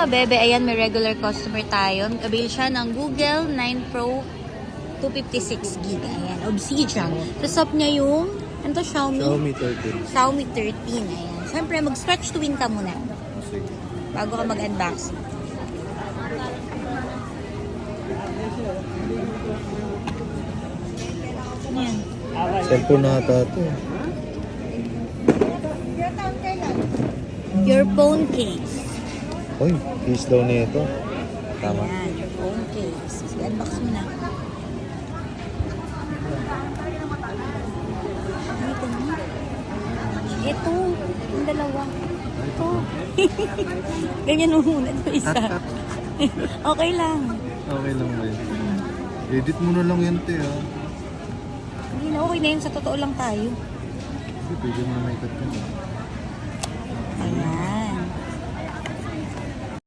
bebe, ayan, may regular customer tayo. Avail siya ng Google 9 Pro 256 GB. Ayan, Obsidian. Sa top niya yung, ano to, Xiaomi 13. Xiaomi 13. Ayan. Siyempre, mag-scratch to win ka muna. Sige. Bago ka mag-unboxing. Ano yan? Cellphone na ata ito. Your phone case. Uy, case daw na ito. Tama. Ayan, your phone case. Sige, unbox mo na. Ito, yung dalawa. Ito. Ganyan mo muna ito isa. Okay lang. Okay lang ba yun? Edit mo na lang yan, te, ha? Hindi na, okay na yun. Sa totoo lang tayo. Hindi, pwede mo na may cut yun. Ayan.